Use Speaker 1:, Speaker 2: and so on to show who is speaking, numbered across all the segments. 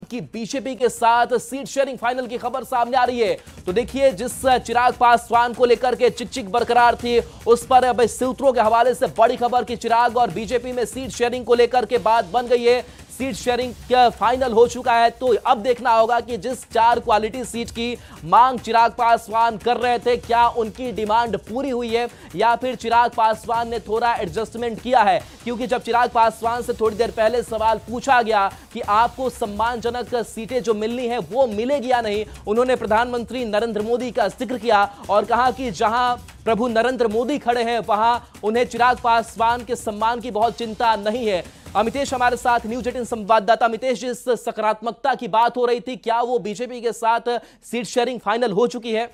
Speaker 1: की बीजेपी के साथ सीट शेयरिंग फाइनल की खबर सामने आ रही है। तो देखिए, जिस चिराग पासवान को लेकर के चिक बरकरार थी, उस पर अब सूत्रों के हवाले से बड़ी खबर कि चिराग और बीजेपी में सीट शेयरिंग को लेकर के बात बन गई है। सीट शेयरिंग क्या फाइनल हो चुका है। तो अब देखना होगा कि जिस 4 क्वालिटी सीट की मांग चिराग पासवान कर रहे थे, क्या उनकी डिमांड पूरी हुई है या फिर चिराग पासवान ने थोड़ा एडजस्टमेंट किया है। क्योंकि जब चिराग पासवान से थोड़ी देर पहले सवाल पूछा गया कि आपको सम्मानजनक सीटें जो मिलनी है वो मिलेगी या नहीं, उन्होंने प्रधानमंत्री नरेंद्र मोदी का जिक्र किया और कहा कि जहां प्रभु नरेंद्र मोदी खड़े हैं वहां उन्हें चिराग पासवान के सम्मान की बहुत चिंता नहीं है। अमितेश हमारे साथ, न्यूज 18 संवाददाता। अमितेश, जिस सकारात्मकता की बात हो रही थी, क्या वो बीजेपी के साथ सीट शेयरिंग फाइनल हो चुकी है?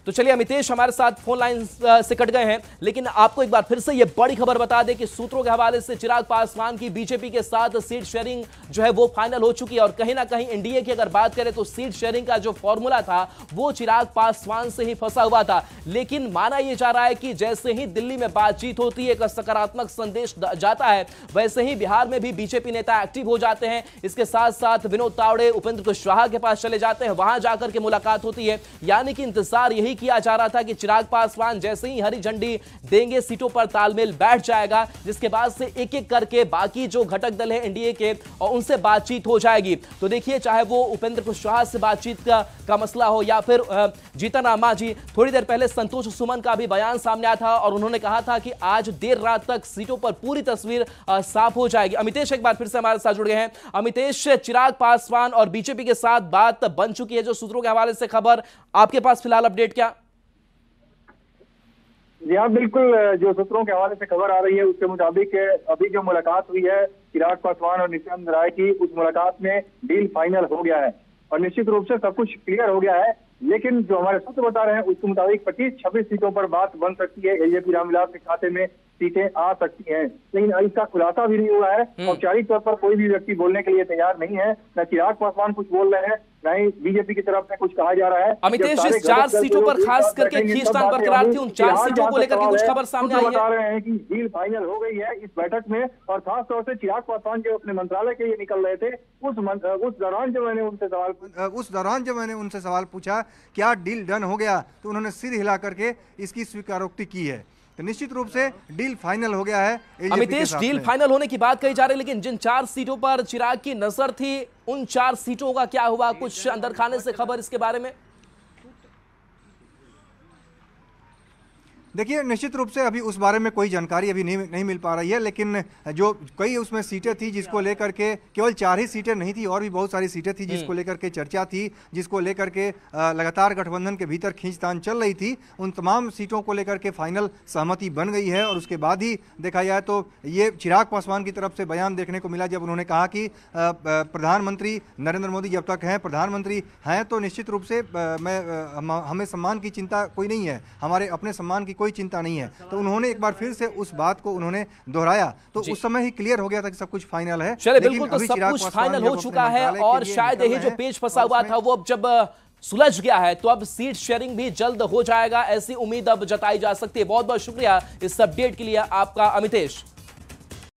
Speaker 1: तो चलिए, अमितेश हमारे साथ फोन लाइन से कट गए हैं, लेकिन आपको एक बार फिर से ये बड़ी खबर बता दें कि सूत्रों के हवाले से चिराग पासवान की बीजेपी के साथ सीट शेयरिंग जो है वो फाइनल हो चुकी है। और कहीं ना कहीं एनडीए की अगर बात करें तो सीट शेयरिंग का जो फॉर्मूला था वो चिराग पासवान से ही फंसा हुआ था। लेकिन माना यह जा रहा है कि जैसे ही दिल्ली में बातचीत होती है, एक सकारात्मक संदेश जाता है, वैसे ही बिहार में भी बीजेपी नेता एक्टिव हो जाते हैं। इसके साथ साथ विनोद तावड़े उपेंद्र कुशवाहा के पास चले जाते हैं, वहां जाकर के मुलाकात होती है। यानी कि इंतजार यही किया जा रहा था कि चिराग पासवान जैसे ही हरी झंडी देंगे, सीटों पर तालमेल बैठ जाएगा, जिसके बाद से एक एक करके बाकी जो घटक दल है एनडीए के और उनसे बातचीत हो जाएगी। तो देखिए, चाहे वो उपेंद्र कुशवाहा से बातचीत का मसला हो या फिर जीतन राम मांझी, थोड़ी देर पहले संतोष सुमन का भी बयान सामने आया था और उन्होंने कहा था कि आज देर रात तक सीटों पर पूरी तस्वीर साफ हो जाएगी। अमितेश एक बार फिर से हमारे साथ जुड़ गए हैं। अमितेश, चिराग पासवान और बीजेपी के साथ बात बन चुकी है, जो सूत्रों के हवाले से खबर आपके पास फिलहाल अपडेट क्या?
Speaker 2: जी हाँ, बिल्कुल। जो सूत्रों के हवाले से खबर आ रही है उसके मुताबिक अभी जो मुलाकात हुई है चिराग पासवान और नित्यानंद राय की, उस मुलाकात में डील फाइनल हो गया है और निश्चित रूप से सब कुछ क्लियर हो गया है। लेकिन जो हमारे सूत्र बता रहे हैं उसके मुताबिक 25-26 सीटों पर बात बन सकती है। एलजेपी रामविलास के खाते में सीटें आ सकती हैं, लेकिन इसका खुलासा भी नहीं हुआ है। औपचारिक तौर पर कोई भी व्यक्ति बोलने के लिए तैयार नहीं है। न चिराग पासवान कुछ बोल रहे हैं, न ही बीजेपी की तरफ से कुछ कहा जा रहा है।
Speaker 1: अमितेश, जिस 4 सीटों पर खास करके खींचतान बरकरार थी, उन 4 सीटों को लेकर के कुछ खबर सामने आई है।
Speaker 2: बता रहे हैं कि डील फाइनल हो गई है इस बैठक में। और खास तौर से चिराग पासवान जो अपने मंत्रालय के लिए निकल रहे थे, उस दौरान जब मैंने उनसे सवाल पूछा क्या डील डन हो गया, तो उन्होंने सिर हिला करके इसकी स्वीकारोक्ति की है। तो निश्चित रूप से डील फाइनल हो गया है।
Speaker 1: अमितेश, डील फाइनल होने की बात कही जा रही है, लेकिन जिन 4 सीटों पर चिराग की नजर थी, उन 4 सीटों का क्या हुआ? कुछ अंदर खाने से खबर इसके बारे में?
Speaker 3: देखिए, निश्चित रूप से अभी उस बारे में कोई जानकारी अभी नहीं मिल पा रही है, लेकिन जो कई उसमें सीटें थी जिसको लेकर के, केवल 4 ही सीटें नहीं थी, और भी बहुत सारी सीटें थी जिसको लेकर के चर्चा थी, जिसको लेकर के लगातार गठबंधन के भीतर खींचतान चल रही थी। उन तमाम सीटों को लेकर के फाइनल सहमति बन गई है। और उसके बाद ही देखा जाए तो ये चिराग पासवान की तरफ से बयान देखने को मिला, जब उन्होंने कहा कि प्रधानमंत्री नरेंद्र मोदी जब तक हैं, प्रधानमंत्री हैं, तो निश्चित रूप से हमें सम्मान की चिंता कोई नहीं है, हमारे अपने सम्मान की कोई चिंता नहीं है। तो उन्होंने एक बार फिर से उस बात को उन्होंने दोहराया, तो उस समय ही क्लियर हो गया था कि सब कुछ फाइनल है।
Speaker 1: चलिए, बिल्कुल, तो सब कुछ फाइनल हो चुका है और शायद यही जो पेच फंसा हुआ था वो अब जब सुलझ गया है, तो अब सीट शेयरिंग भी जल्द हो जाएगा, ऐसी उम्मीद अब जताई जा सकती है। बहुत बहुत शुक्रिया इस अपडेट के लिए आपका, अमितेश।